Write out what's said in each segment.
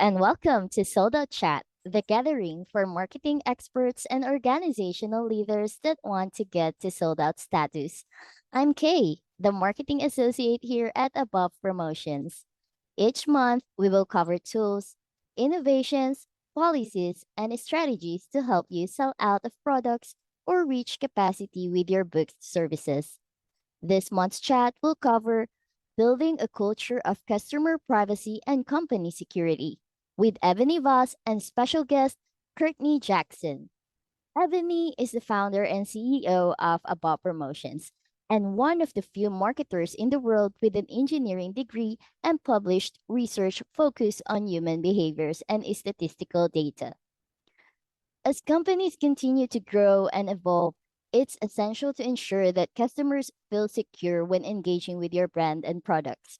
and welcome to Sold Out Chat, the gathering for marketing experts and organizational leaders that want to get to sold out status. I'm Kay, the marketing associate here at Above Promotions. Each month, we will cover tools, innovations, policies, and strategies to help you sell out of products or reach capacity with your booked services. This month's chat will cover building a culture of customer privacy and company security with Ebony Vaz and special guest Courtney Jackson. Ebony is the founder and CEO of Above Promotions and one of the few marketers in the world with an engineering degree and published research focused on human behaviors and statistical data. As companies continue to grow and evolve, it's essential to ensure that customers feel secure when engaging with your brand and products.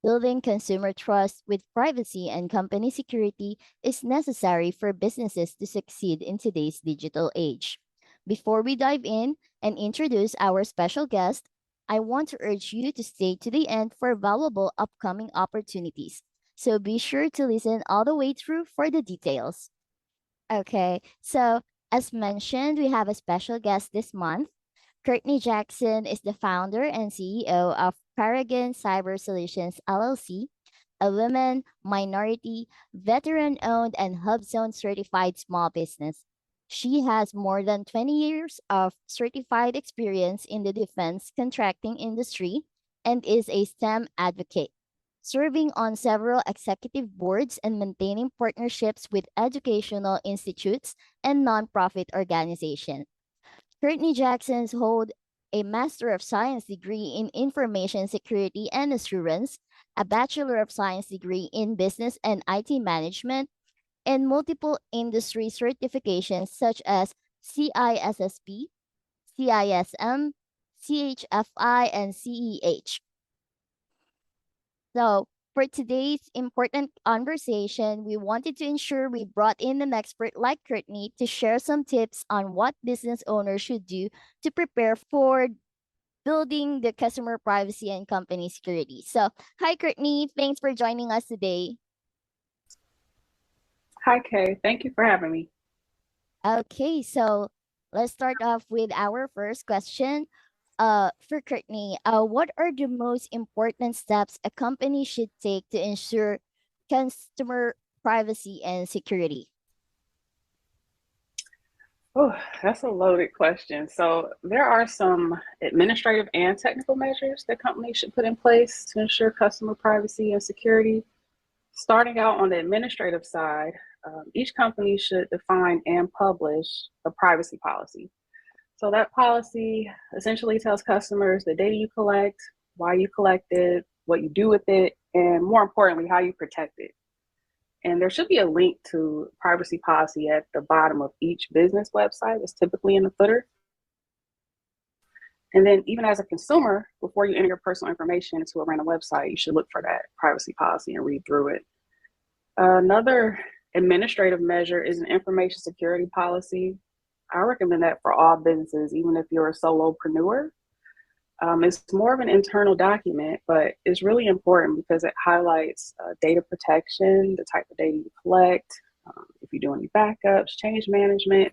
Building consumer trust with privacy and company security is necessary for businesses to succeed in today's digital age. Before we dive in and introduce our special guest, I want to urge you to stay to the end for valuable upcoming opportunities. So be sure to listen all the way through for the details. Okay, so as mentioned, we have a special guest this month. Courtney Jackson is the founder and CEO of Paragon Cyber Solutions LLC, a women, minority, veteran owned, and HubZone certified small business. She has more than 20 years of certified experience in the defense contracting industry and is a STEM advocate, serving on several executive boards and maintaining partnerships with educational institutes and nonprofit organizations. Courtney Jackson's hold a Master of Science degree in Information Security and Assurance, a Bachelor of Science degree in Business and IT Management, and multiple industry certifications such as CISSP, CISM, CHFI, and CEH. So, for today's important conversation, we wanted to ensure we brought in an expert like Courtney to share some tips on what business owners should do to prepare for building the customer privacy and company security. So, hi, Courtney. Thanks for joining us today. Hi, Kay. Thank you for having me. Okay, so let's start off with our first question. For Courtney, what are the most important steps a company should take to ensure customer privacy and security? Oh, that's a loaded question. So there are some administrative and technical measures that companies should put in place to ensure customer privacy and security. Starting out on the administrative side, each company should define and publish a privacy policy. So that policy essentially tells customers the data you collect, why you collect it, what you do with it, and more importantly, how you protect it. And there should be a link to privacy policy at the bottom of each business website. It's typically in the footer. And then even as a consumer, before you enter your personal information into a random website, you should look for that privacy policy and read through it. Another administrative measure is an information security policy. I recommend that for all businesses, even if you're a solopreneur. It's more of an internal document, but it's really important because it highlights data protection, the type of data you collect, if you do any backups, change management.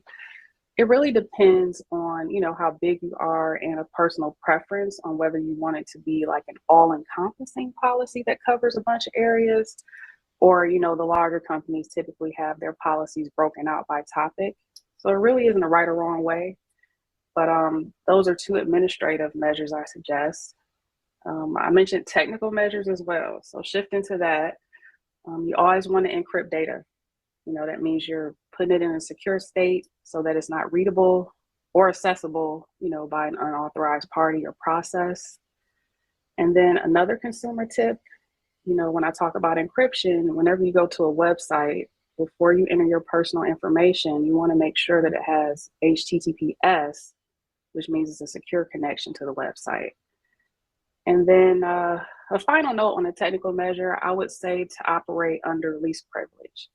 It really depends on, how big you are and a personal preference on whether you want it to be like an all-encompassing policy that covers a bunch of areas, or, the larger companies typically have their policies broken out by topic. So it really isn't a right or wrong way. But those are two administrative measures I suggest. I mentioned technical measures as well. So shifting to that, you always want to encrypt data. That means you're putting it in a secure state so that it's not readable or accessible, by an unauthorized party or process. And then another consumer tip, when I talk about encryption, whenever you go to a website, before you enter your personal information, you want to make sure that it has HTTPS, which means it's a secure connection to the website. And then a final note on the technical measure, I would say to operate under least privilege.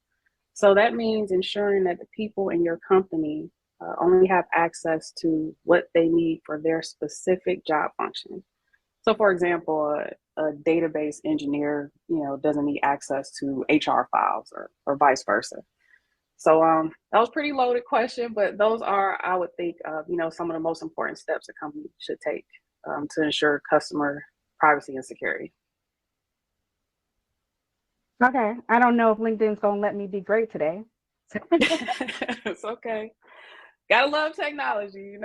So that means ensuring that the people in your company only have access to what they need for their specific job function. So for example, a database engineer, doesn't need access to HR files or vice versa. So that was a pretty loaded question, but those are, I would think, some of the most important steps a company should take to ensure customer privacy and security. Okay. I don't know if LinkedIn's going to let me be great today. It's okay. Gotta love technology.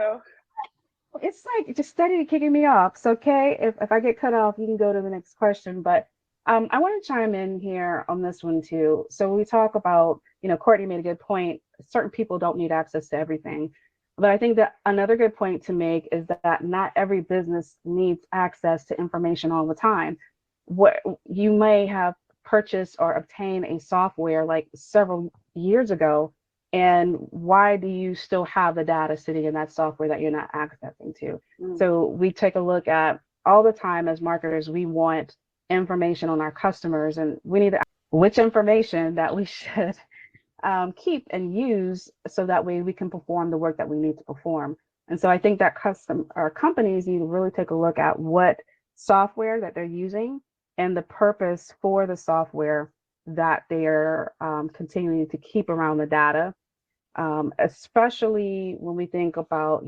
It's like just steady kicking me off. So, okay, if I get cut off, you can go to the next question. But I want to chime in here on this one too. So we talk about, Courtney made a good point. Certain people don't need access to everything. But I think that another good point to make is that not every business needs access to information all the time. What you may have purchased or obtained a software like several years ago, and why do you still have the data sitting in that software that you're not accessing to? So we take a look at all the time as marketers, we want information on our customers, and we need to which information that we should keep and use so that way we can perform the work that we need to perform. And so I think that companies need to really take a look at what software that they're using and the purpose for the software that they're continuing to keep around the data, especially when we think about,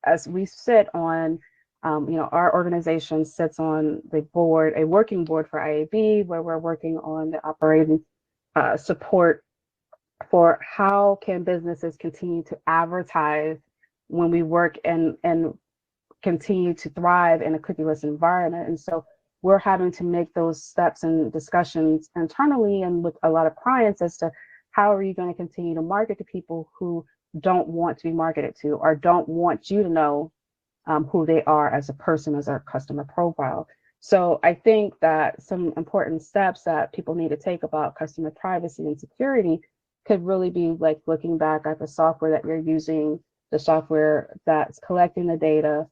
as we sit on, our organization sits on the board, a working board for IAB, where we're working on the operating support for how can businesses continue to advertise when we work and continue to thrive in a cookieless environment. And so we're having to make those steps and discussions internally and with a lot of clients as to how are you going to continue to market to people who don't want to be marketed to or don't want you to know who they are as a person, as a customer profile. So I think that some important steps that people need to take about customer privacy and security could really be like looking back at the software that you're using, the software that's collecting the data,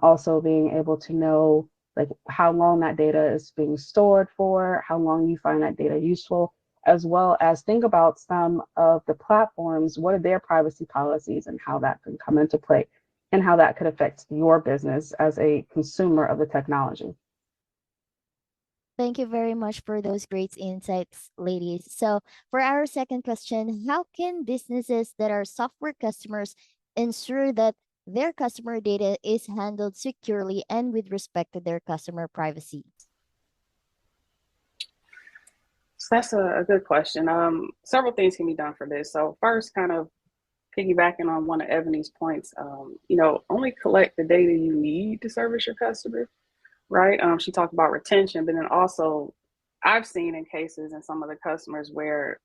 also being able to know like how long that data is being stored for, how long you find that data useful, as well as think about some of the platforms, what are their privacy policies and how that can come into play and how that could affect your business as a consumer of the technology. Thank you very much for those great insights, ladies. So, for our second question, how can businesses that are software customers ensure that their customer data is handled securely and with respect to their customer privacy? So that's a good question. Several things can be done for this. So first, kind of piggybacking on one of Ebony's points, only collect the data you need to service your customer, right? She talked about retention, but then also I've seen in cases in some of the customers where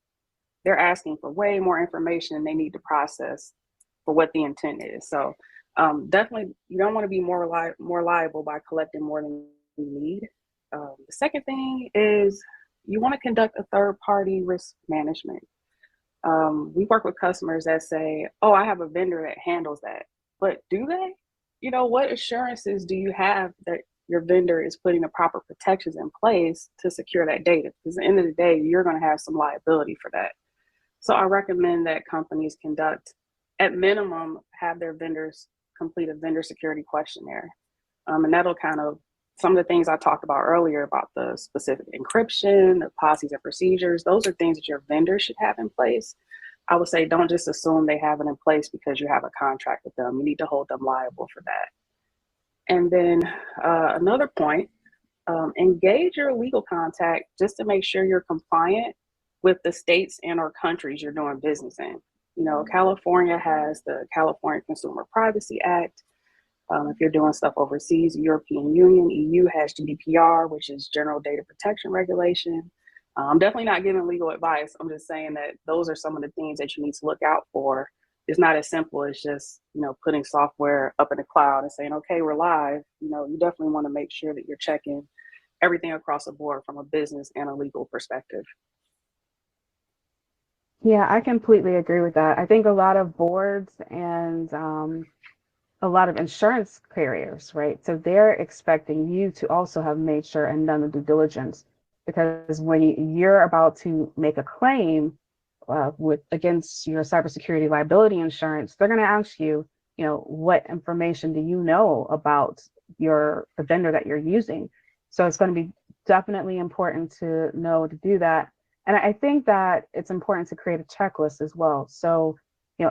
they're asking for way more information than they need to process for what the intent is. So definitely, you don't want to be more liable by collecting more than you need. The second thing is you want to conduct a third-party risk management. We work with customers that say, "Oh, I have a vendor that handles that," but do they? What assurances do you have that your vendor is putting the proper protections in place to secure that data? Because at the end of the day, you're going to have some liability for that. So I recommend that companies conduct, at minimum, have their vendors complete a vendor security questionnaire. And that'll kind of, some of the things I talked about earlier about the specific encryption, the policies and procedures, those are things that your vendor should have in place. I would say don't just assume they have it in place because you have a contract with them. You need to hold them liable for that. And then another point, engage your legal contact just to make sure you're compliant with the states and or countries you're doing business in. California has the California Consumer Privacy Act. If you're doing stuff overseas, European Union, EU has GDPR, which is General Data Protection Regulation. I'm definitely not giving legal advice. I'm just saying that those are some of the things that you need to look out for. It's not as simple as just, putting software up in the cloud and saying, okay, we're live. You definitely want to make sure that you're checking everything across the board from a business and a legal perspective. Yeah, I completely agree with that. I think a lot of boards and a lot of insurance carriers, right? So they're expecting you to also have made sure and done the due diligence, because when you're about to make a claim with against your cybersecurity liability insurance, they're going to ask you, what information do you know about the vendor that you're using? So it's going to be definitely important to know to do that. And I think that it's important to create a checklist as well. So,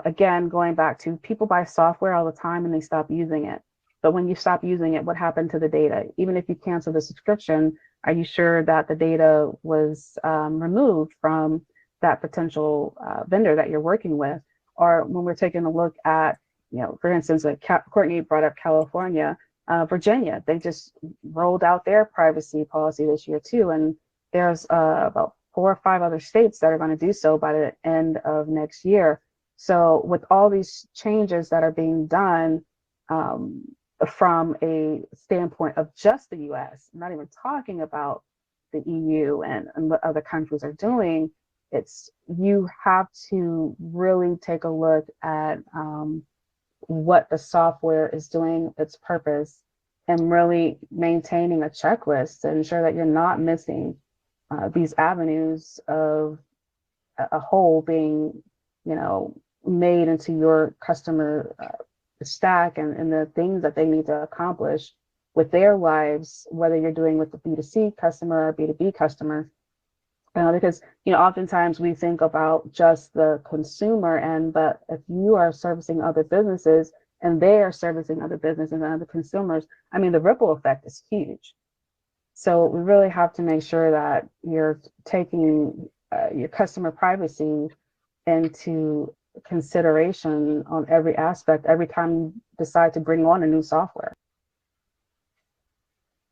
again, going back to people buy software all the time and they stop using it. But when you stop using it, what happened to the data? Even if you cancel the subscription, are you sure that the data was removed from that potential vendor that you're working with? Or when we're taking a look at, for instance, like Courtney brought up California, Virginia, they just rolled out their privacy policy this year too. And there's about 4 or 5 other states that are going to do so by the end of next year. So with all these changes that are being done, from a standpoint of just the US, I'm not even talking about the EU and what other countries are doing, you have to really take a look at what the software is doing, its purpose, and really maintaining a checklist to ensure that you're not missing these avenues of a whole being, made into your customer stack and the things that they need to accomplish with their lives, whether you're doing with the B2C customer or B2B customer. Because oftentimes we think about just the consumer end, but if you are servicing other businesses and they are servicing other businesses and other consumers, I mean, the ripple effect is huge. So we really have to make sure that you're taking your customer privacy into consideration on every aspect every time you decide to bring on a new software.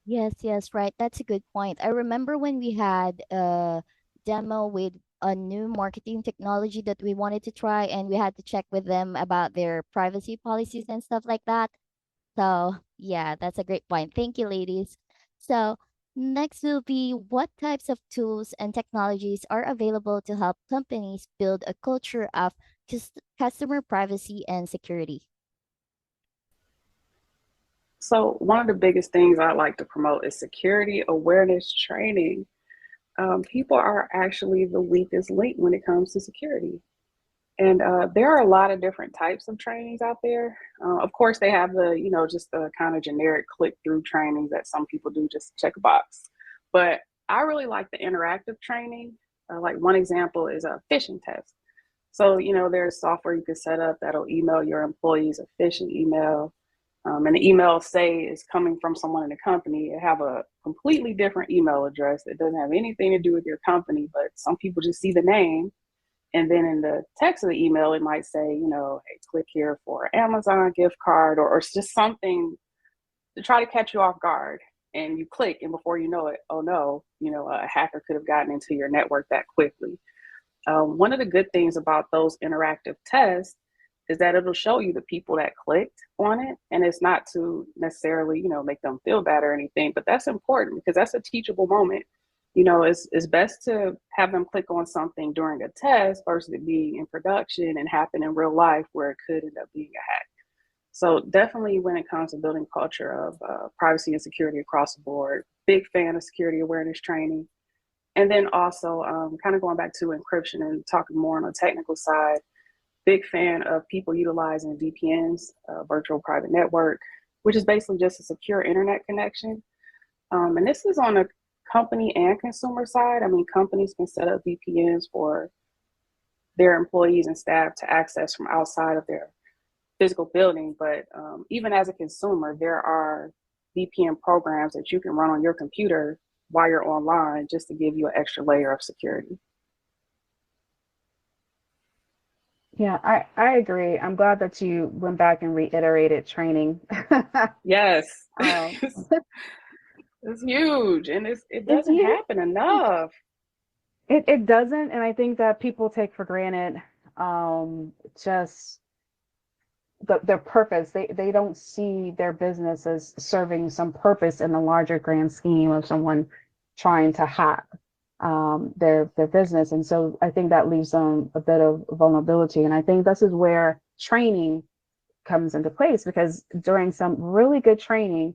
Yes, yes, right. That's a good point. I remember when we had a demo with a new marketing technology that we wanted to try, and we had to check with them about their privacy policies and stuff like that. So, yeah, that's a great point. Thank you, ladies. So, next will be what types of tools and technologies are available to help companies build a culture of customer privacy and security? So one of the biggest things I like to promote is security awareness training. People are actually the weakest link when it comes to security. And there are a lot of different types of trainings out there. Of course, they have just the kind of generic click through trainings that some people do just to check a box. But I really like the interactive training. Like one example is a phishing test. So, there's software you can set up that'll email your employees a phishing email. And the email say is coming from someone in the company. It have a completely different email address that doesn't have anything to do with your company, but some people just see the name. And then in the text of the email, it might say, hey, click here for Amazon gift card, or it's just something to try to catch you off guard. And you click, and before you know it, oh no, a hacker could have gotten into your network that quickly. One of the good things about those interactive tests is that it'll show you the people that clicked on it. And it's not to necessarily, make them feel bad or anything, but that's important because that's a teachable moment. It's best to have them click on something during a test versus it being in production and happen in real life where it could end up being a hack. So definitely when it comes to building culture of privacy and security across the board, big fan of security awareness training. And then also kind of going back to encryption and talking more on the technical side, big fan of people utilizing VPNs, virtual private network, which is basically just a secure internet connection. And this is on a company and consumer side. I mean, companies can set up VPNs for their employees and staff to access from outside of their physical building. But even as a consumer, there are VPN programs that you can run on your computer while you're online just to give you an extra layer of security. Yeah, I agree. I'm glad that you went back and reiterated training. Yes. um, It's huge, and it it's doesn't huge. happen enough. It doesn't, and I think that people take for granted just their purpose. They don't see their business as serving some purpose in the larger grand scheme of someone trying to hack their business. And so I think that leaves them a bit of vulnerability. And I think this is where training comes into place, because during some really good training,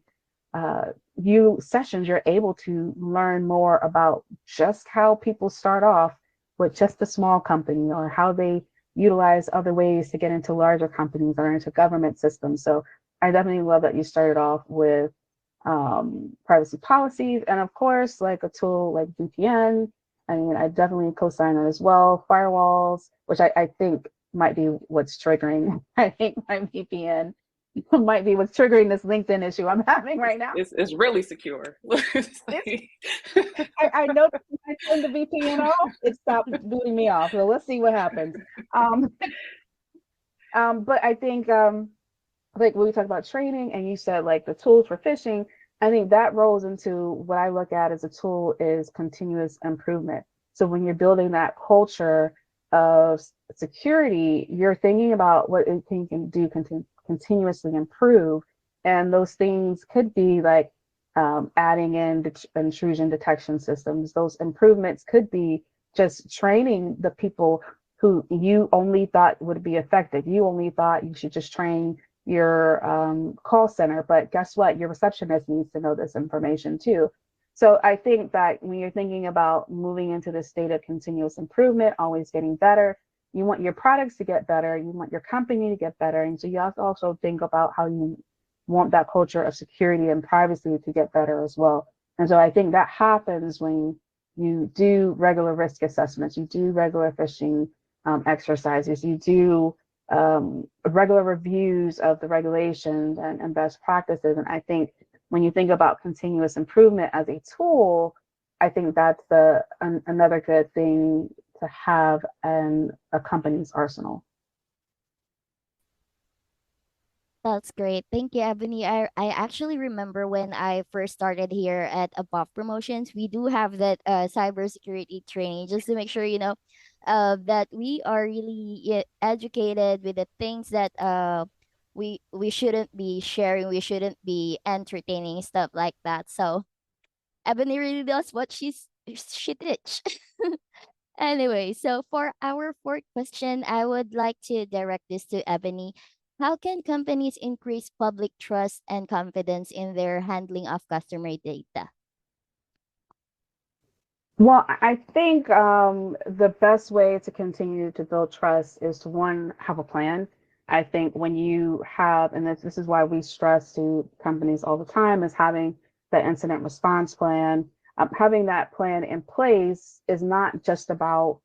you're able to learn more about just how people start off with just a small company, or how they utilize other ways to get into larger companies or into government systems. So I definitely love that you started off with privacy policies, and of course, like a tool like VPN. I mean, I definitely co-sign that as well. Firewalls, which I think might be what's triggering. I think my VPN might be what's triggering this LinkedIn issue I'm having right now. It's really secure. I noticed when I turned the VPN off, it stopped booting me off. So let's see what happens. Um, but I think like when we talk about training and you said like the tools for phishing, I think that rolls into what I look at as a tool is continuous improvement. So when you're building that culture of security, you're thinking about what it can do continuously improve. And those things could be like adding in intrusion detection systems. Those improvements could be just training the people who you only thought would be effective. You only thought you should just train your call center, but guess what? Your receptionist needs to know this information too. So I think that when you're thinking about moving into this state of continuous improvement, always getting better, you want your products to get better, you want your company to get better. And so you have to also think about how you want that culture of security and privacy to get better as well. And so I think that happens when you do regular risk assessments, you do regular phishing exercises, you do regular reviews of the regulations and best practices. And I think when you think about continuous improvement as a tool, I think that's another good thing to have in a company's arsenal. That's great. Thank you, Ebony. I actually remember when I first started here at Above Promotions, we do have that cybersecurity training just to make sure, that we are really educated with the things that we shouldn't be sharing, we shouldn't be entertaining stuff like that. So Ebony really does what she teach. Anyway, so for our fourth question, I would like to direct this to Ebony. How can companies increase public trust and confidence in their handling of customer data? Well, I think the best way to continue to build trust is to one, have a plan. I think when you have, and this is why we stress to companies all the time, is having the incident response plan. Having that plan in place is not just about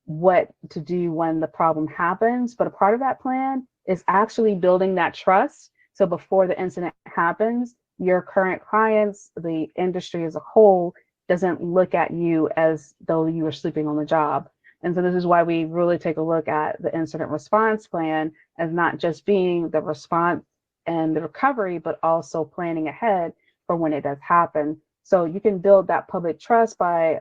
what to do when the problem happens, but a part of that plan is actually building that trust. So before the incident happens, your current clients, the industry as a whole, doesn't look at you as though you were sleeping on the job. And so this is why we really take a look at the incident response plan as not just being the response and the recovery, but also planning ahead for when it does happen. So you can build that public trust by,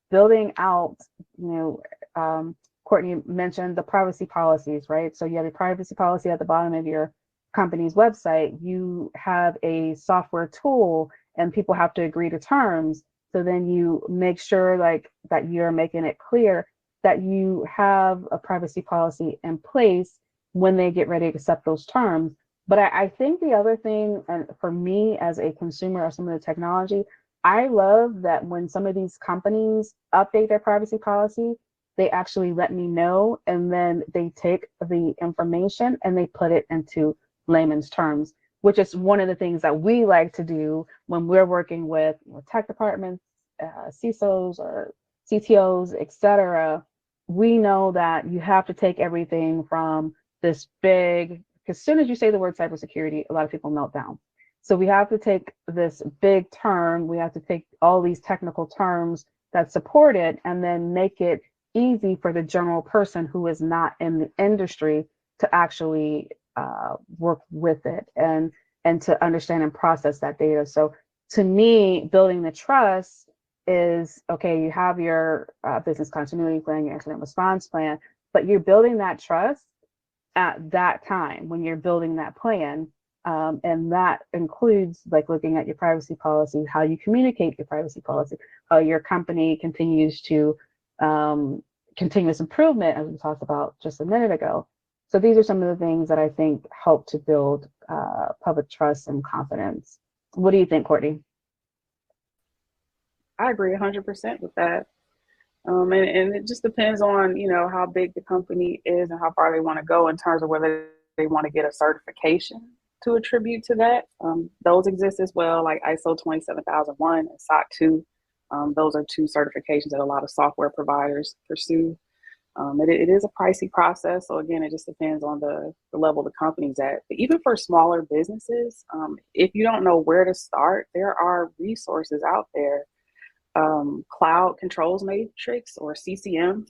building out, you know, Courtney mentioned the privacy policies, right? So you have a privacy policy at the bottom of your company's website. You have a software tool and people have to agree to terms. So then you make sure like that you're making it clear that you have a privacy policy in place when they get ready to accept those terms. But I think the other thing, and for me as a consumer of some of the technology, I love that when some of these companies update their privacy policy, they actually let me know and then they take the information and they put it into layman's terms, which is one of the things that we like to do when we're working with tech departments, CISOs or CTOs, etc. We know that you have to take everything from this big, because as soon as you say the word cybersecurity, a lot of people melt down. So we have to take this big term, we have to take all these technical terms that support it and then make it easy for the general person who is not in the industry to actually work with it and to understand and process that data. So to me, building the trust is okay. You have your business continuity plan, your incident response plan, but you're building that trust at that time when you're building that plan. And that includes like looking at your privacy policy, how you communicate your privacy policy, how your company continues to continuous improvement, as we talked about just a minute ago. So these are some of the things that I think help to build public trust and confidence. What do you think, Courtney? I agree 100% with that. And it just depends on, how big the company is and how far they want to go in terms of whether they want to get a certification to attribute to that. Those exist as well, like ISO 27001 and SOC 2. Those are two certifications that a lot of software providers pursue. It is a pricey process. So again, it just depends on the level the company's at. But even for smaller businesses, if you don't know where to start, there are resources out there. Cloud Controls Matrix, or CCM,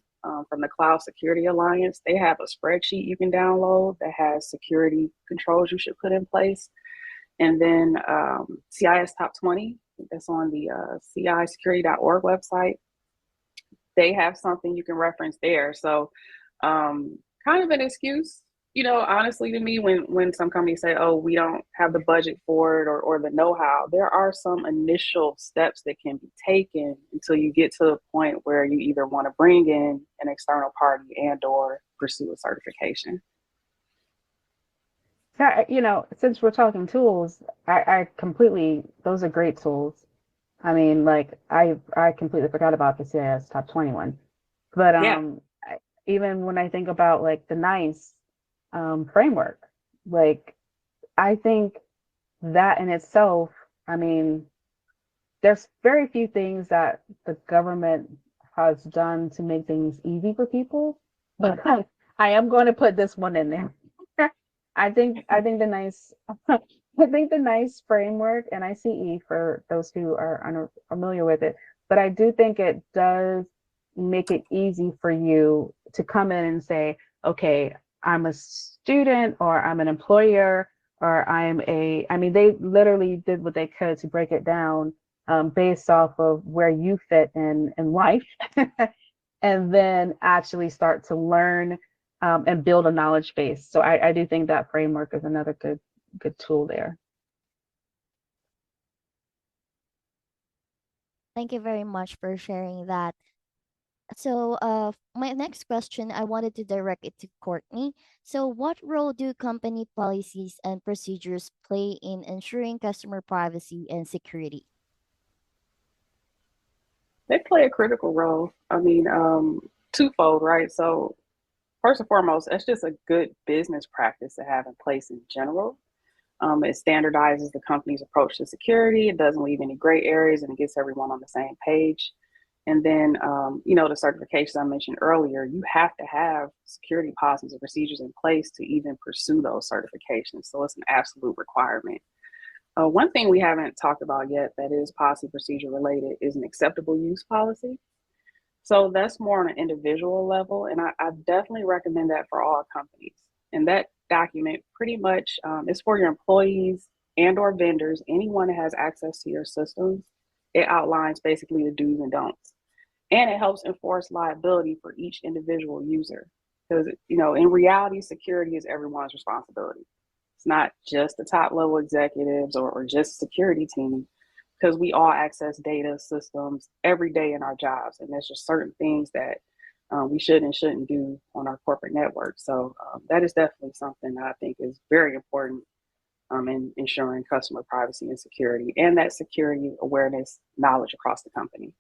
from the Cloud Security Alliance, they have a spreadsheet you can download that has security controls you should put in place. And then CIS Top 20, that's on the cisecurity.org website. They have something you can reference there. So kind of an excuse, honestly, to me, when some companies say, oh, we don't have the budget for it, or the know-how, there are some initial steps that can be taken until you get to the point where you either want to bring in an external party and or pursue a certification. Yeah, since we're talking tools, I completely, those are great tools. I mean, like I completely forgot about the CIS Top 21. But Yeah. even when I think about like the NICE framework, like I think that in itself, I mean, there's very few things that the government has done to make things easy for people, but I am going to put this one in there. I think the NICE I think the NICE framework and ICE, for those who are unfamiliar with it, but I do think it does make it easy for you to come in and say, okay, I'm a student, or I'm an employer, or I mean, they literally did what they could to break it down based off of where you fit in life, and then actually start to learn and build a knowledge base. So I do think that framework is another good tool there. Thank you very much for sharing that. So, my next question, I wanted to direct it to Courtney. So, what role do company policies and procedures play in ensuring customer privacy and security? They play a critical role. I mean, twofold, right? So first and foremost, that's just a good business practice to have in place in general. It standardizes the company's approach to security. It doesn't leave any gray areas, and it gets everyone on the same page. And then, the certifications I mentioned earlier, you have to have security policies and procedures in place to even pursue those certifications. So it's an absolute requirement. One thing we haven't talked about yet that is policy procedure related is an acceptable use policy. So that's more on an individual level, and I definitely recommend that for all companies. And that document pretty much is for your employees and or vendors, anyone that has access to your systems. It outlines basically the do's and don'ts, and it helps enforce liability for each individual user. Because in reality, security is everyone's responsibility. It's not just the top level executives or just security team, because we all access data systems every day in our jobs, and there's just certain things that we should and shouldn't do on our corporate network. So that is definitely something that I think is very important in ensuring customer privacy and security, and that security awareness knowledge across the company.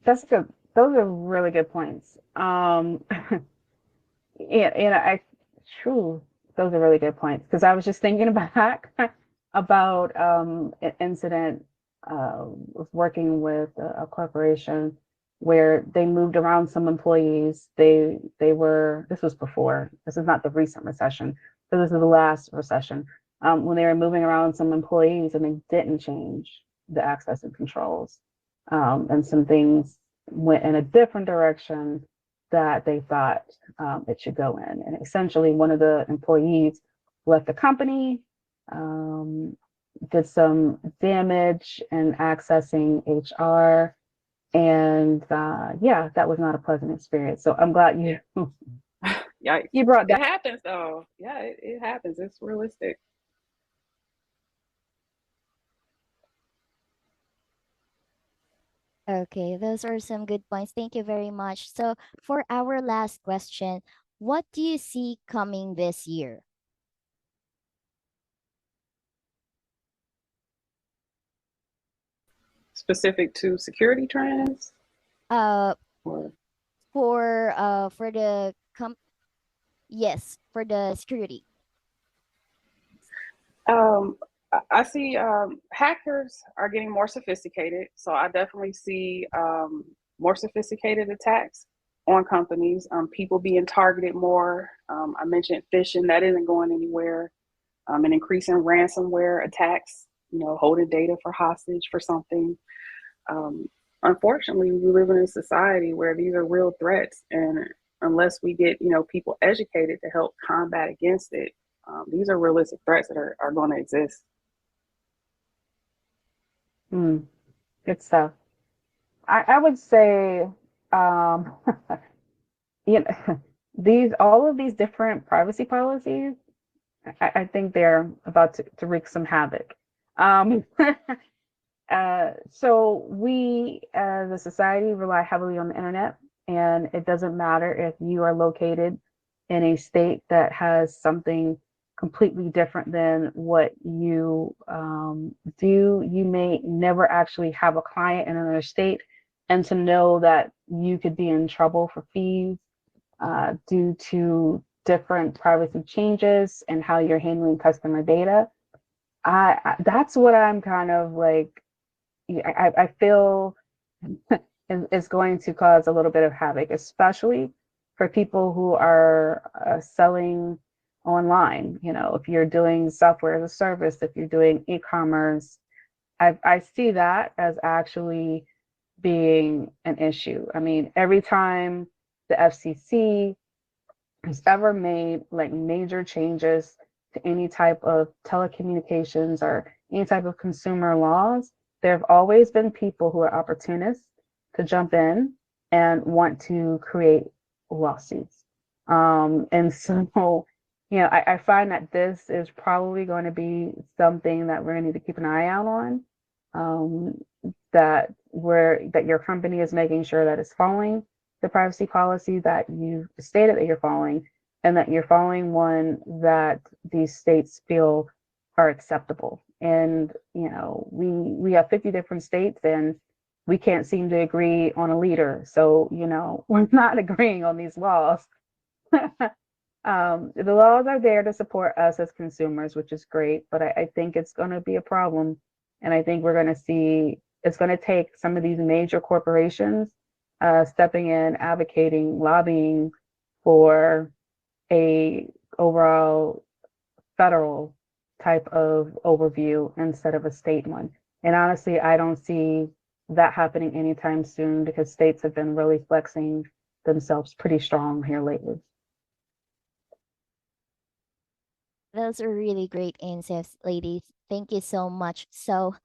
That's good. Those are really good points. And I true, those are really good points, because I was just thinking back about an incident was working with a corporation where they moved around some employees. They were, this was before, this is not the recent recession, but this is the last recession, when they were moving around some employees and they didn't change the access and controls, and some things went in a different direction that they thought it should go in. And essentially, one of the employees left the company, did some damage in accessing HR. And yeah, that was not a pleasant experience. So I'm glad you Yeah, you brought it that. happens though. Yeah, it happens. It's realistic. Okay, those are some good points. Thank you very much. So, for our last question, what do you see coming this year? Specific to security trends, Uh, or for the Yes, for the security. I see hackers are getting more sophisticated. So I definitely see more sophisticated attacks on companies, people being targeted more. I mentioned phishing, that isn't going anywhere. An increase in ransomware attacks, holding data for hostage for something. Um, Unfortunately, we live in a society where these are real threats, and unless we get people educated to help combat against it, these are realistic threats that are going to exist. Mm, good stuff. I would say, um, you know, these all of these different privacy policies, I think they're about to wreak some havoc. Um, so we as a society rely heavily on the internet, and it doesn't matter if you are located in a state that has something completely different than what you do. You may never actually have a client in another state, and to know that you could be in trouble for fees due to different privacy changes and how you're handling customer data. That's what I'm kind of like. I feel is going to cause a little bit of havoc, especially for people who are selling online. If you're doing software as a service, if you're doing e-commerce, I see that as actually being an issue. I mean, every time the FCC has ever made like major changes to any type of telecommunications or any type of consumer laws, there have always been people who are opportunists to jump in and want to create lawsuits. And so, I find that this is probably going to be something that we're going to need to keep an eye out on. Um, that your company is making sure that it's following the privacy policy that you've stated that you're following, and that you're following one that these states feel are acceptable. And we have 50 different states, and we can't seem to agree on a leader. So we're not agreeing on these laws. The laws are there to support us as consumers, which is great, but I think it's going to be a problem. And I think we're going to see it's going to take some of these major corporations stepping in, advocating, lobbying for a overall federal type of overview instead of a state one. And honestly, I don't see that happening anytime soon because states have been really flexing themselves pretty strong here lately. Those are really great insights, ladies. Thank you so much. So,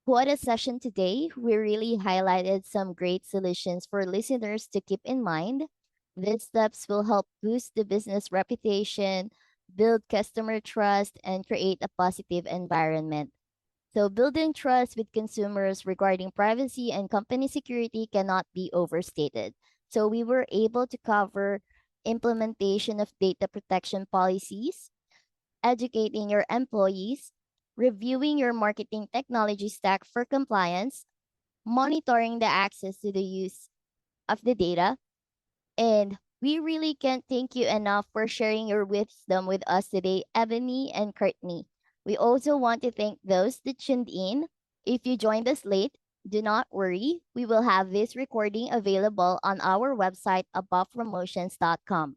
what a session today. We really highlighted some great solutions for listeners to keep in mind. These steps will help boost the business reputation, build customer trust, and create a positive environment. So, building trust with consumers regarding privacy and company security cannot be overstated. So, we were able to cover implementation of data protection policies, educating your employees, reviewing your marketing technology stack for compliance, monitoring the access to the use of the data, and we really can't thank you enough for sharing your wisdom with us today, Ebony and Courtney. We also want to thank those that tuned in. If you joined us late, do not worry. We will have this recording available on our website, abovepromotions.com.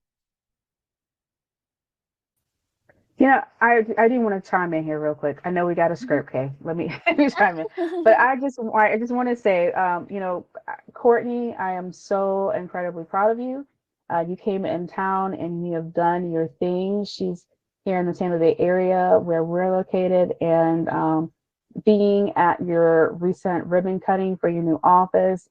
I didn't want to chime in here real quick. I know we got a script, okay? Let me chime in. But I just want to say, Courtney, I am so incredibly proud of you. You came in town and you have done your thing. She's here in the Tampa Bay area where we're located, and being at your recent ribbon cutting for your new office,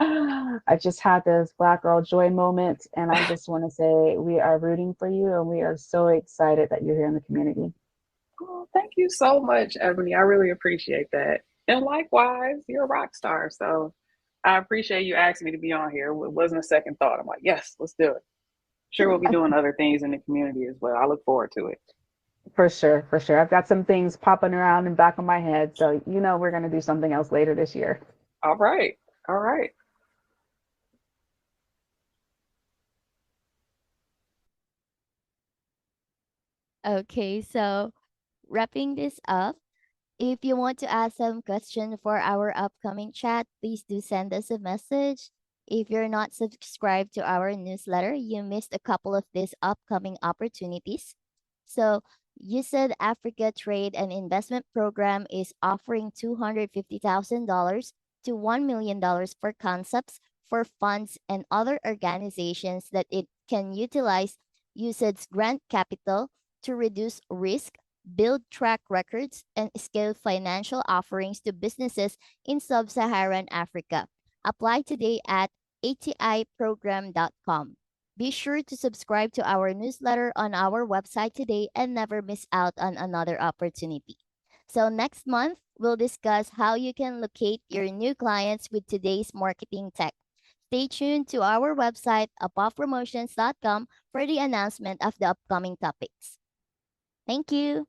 I just had this Black Girl Joy moment, and I just want to say we are rooting for you, and we are so excited that you're here in the community. Oh, thank you so much, Ebony. I really appreciate that. And likewise, you're a rock star. So I appreciate you asking me to be on here. It wasn't a second thought. I'm like, yes, let's do it. Sure, we'll be doing other things in the community as well. I look forward to it. For sure, for sure. I've got some things popping around in the back of my head, so we're going to do something else later this year. All right. All right. Okay, so wrapping this up, if you want to ask some question for our upcoming chat, please do send us a message. If you're not subscribed to our newsletter, you missed a couple of these upcoming opportunities. So you said Africa Trade and Investment Program is offering $250,000 to $1 million for concepts for funds and other organizations that it can utilize USAID's grant capital to reduce risk, build track records, and scale financial offerings to businesses in sub Saharan Africa. Apply today at atiprogram.com. Be sure to subscribe to our newsletter on our website today and never miss out on another opportunity. So, next month, we'll discuss how you can locate your new clients with today's marketing tech. Stay tuned to our website, abovpromotions.com, for the announcement of the upcoming topics. Thank you.